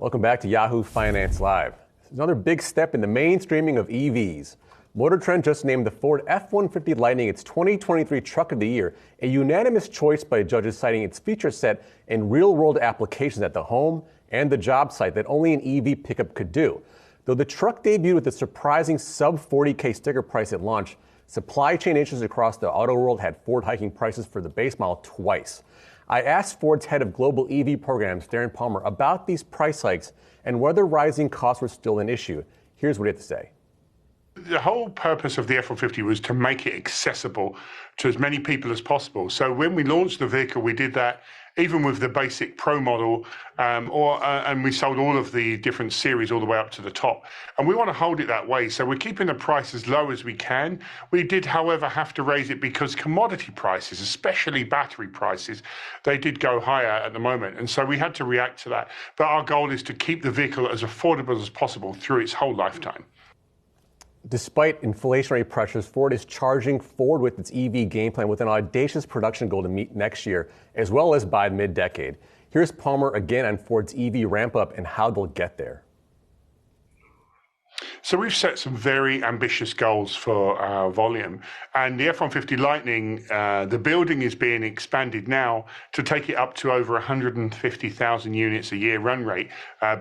Welcome back to Yahoo Finance Live. This is another big step in the mainstreaming of EVs. Motor Trend just named the Ford F-150 Lightning its 2023 Truck of the Year, a unanimous choice by judges citing its feature set and real-world applications at the home and the job site that only an EV pickup could do. Though the truck debuted with a surprising sub-$40K sticker price at launch, supply chain issues across the auto world had Ford hiking prices for the base model twice. I asked Ford's head of global EV programs, Darren Palmer, about these price hikes and whether rising costs were still an issue. Here's what he had to say. The whole purpose of the F-150 was to make it accessible to as many people as possible. So when we launched the vehicle, we did that even with the basic Pro model, and we sold all of the different series all the way up to the top. And we want to hold it that way. So we're keeping the price as low as we can. We did, however, have to raise it because commodity prices, especially battery prices, they did go higher at the moment. And so we had to react to that. But our goal is to keep the vehicle as affordable as possible through its whole lifetime. Despite inflationary pressures, Ford is charging forward with its EV game plan with an audacious production goal to meet next year, as well as by mid-decade. Here's Palmer again on Ford's EV ramp-up and how they'll get there. So we've set some very ambitious goals for our volume. And the F-150 Lightning, the building is being expanded now to take it up to over 150,000 units a year run rate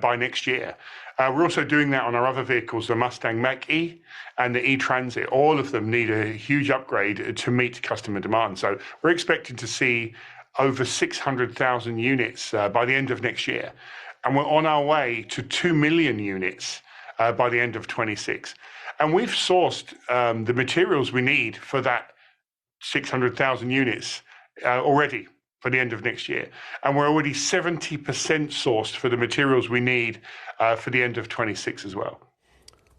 by next year. We're also doing that on our other vehicles, the Mustang Mach-E and the E-Transit. All of them need a huge upgrade to meet customer demand. So we're expecting to see over 600,000 units by the end of next year. And we're on our way to 2 million units by the end of 26. And we've sourced the materials we need for that 600,000 units already for the end of next year. And we're already 70% sourced for the materials we need for the end of 26 as well.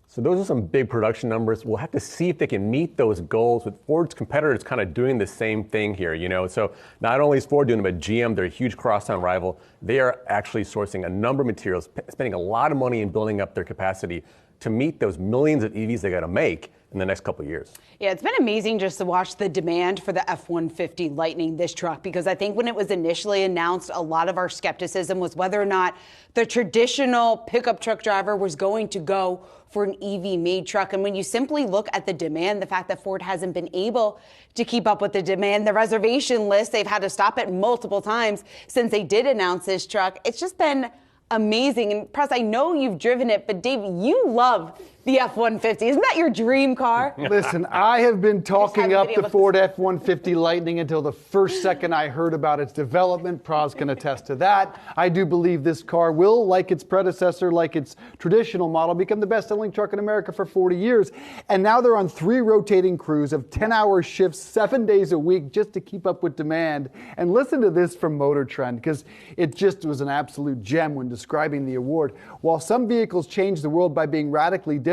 So those are some big production numbers. We'll have to see if they can meet those goals with Ford's competitors kind of doing the same thing here, you know. So not only is Ford doing it, but GM, they're a huge crosstown rival. They are actually sourcing a number of materials, spending a lot of money in building up their capacity to meet those millions of EVs they got to make in the next couple of years. Yeah, it's been amazing just to watch the demand for the F-150 Lightning, this truck, because I think when it was initially announced, a lot of our skepticism was whether or not the traditional pickup truck driver was going to go for an EV-made truck. And when you simply look at the demand, the fact that Ford hasn't been able to keep up with the demand, the reservation list, they've had to stop it multiple times since they did announce this truck. It's just been amazing. And Pras, I know you've driven it, but Dave, you love the F-150. Isn't that your dream car? Listen, I have been talking up the Ford F-150 Lightning until the first second I heard about its development. Pras can attest to that. I do believe this car will, like its predecessor, like its traditional model, become the best-selling truck in America for 40 years. And now they're on 3 rotating crews of 10-hour shifts, 7 days a week, just to keep up with demand. And listen to this from Motor Trend, because it just was an absolute gem when describing the award. While some vehicles change the world by being radically different,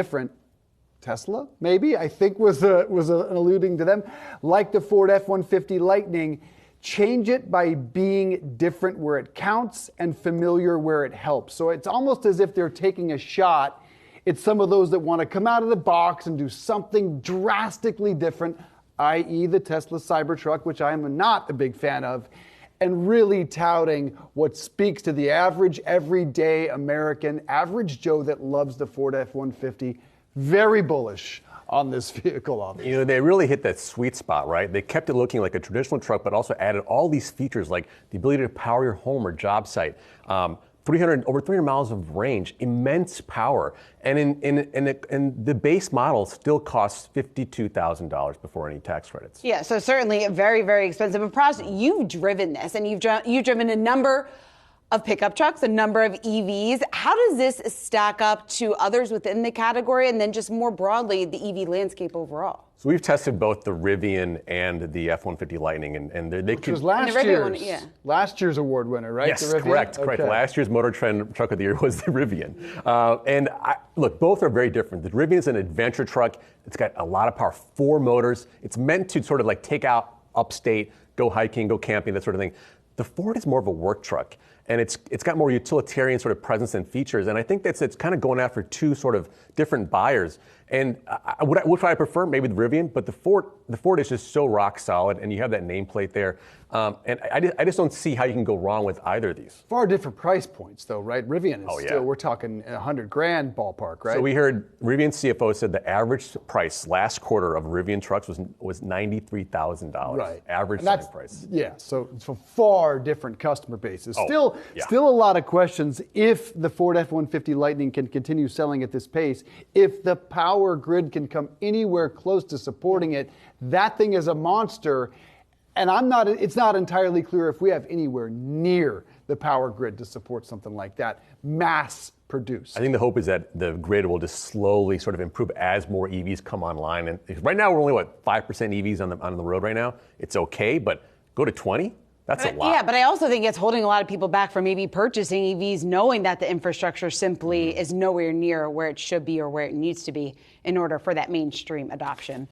Tesla, maybe, I think was alluding to them, like the Ford F-150 Lightning, change it by being different where it counts and familiar where it helps. So it's almost as if they're taking a shot at some of those that want to come out of the box and do something drastically different, i.e. the Tesla Cybertruck, which I am not a big fan of, and really touting what speaks to the average, everyday American, average Joe that loves the Ford F-150. Very bullish on this vehicle, obviously. You know, they really hit that sweet spot, right? They kept it looking like a traditional truck, but also added all these features like the ability to power your home or job site, over 300 miles of range, immense power, and the base model still costs $52,000 before any tax credits. Yeah, so certainly very, very expensive. But Pras, you've driven this, and you've driven a number of pickup trucks, a number of EVs. How does this stack up to others within the category, and then just more broadly, the EV landscape overall? So we've tested both the Rivian and the F-150 Lightning, and they Which was last year's award winner, right? Yes, correct. Last year's Motor Trend Truck of the Year was the Rivian. Look, both are very different. The Rivian is an adventure truck. It's got a lot of power, 4 motors. It's meant to sort of like take out upstate, go hiking, go camping, that sort of thing. The Ford is more of a work truck, and it's got more utilitarian sort of presence and features. And I think it's kind of going after 2 sort of different buyers. And which I prefer, maybe the Rivian, but the Ford is just so rock solid, and you have that nameplate there. And I just don't see how you can go wrong with either of these. Far different price points, though, right? Rivian is yeah. still, we're talking $100,000 ballpark, right? So we heard Rivian CFO said the average price last quarter of Rivian trucks was $93,000. Right. Average selling price. Yeah, so far different customer bases. Oh, Still a lot of questions if the Ford F-150 Lightning can continue selling at this pace, if the power grid can come anywhere close to supporting it. That thing is a monster. And it's not entirely clear if we have anywhere near the power grid to support something like that, mass produced. I think the hope is that the grid will just slowly sort of improve as more EVs come online. And right now we're only 5% EVs on the road right now. It's okay, but go to 20? That's a lot. Yeah, but I also think it's holding a lot of people back from maybe purchasing EVs, knowing that the infrastructure simply is nowhere near where it should be or where it needs to be in order for that mainstream adoption.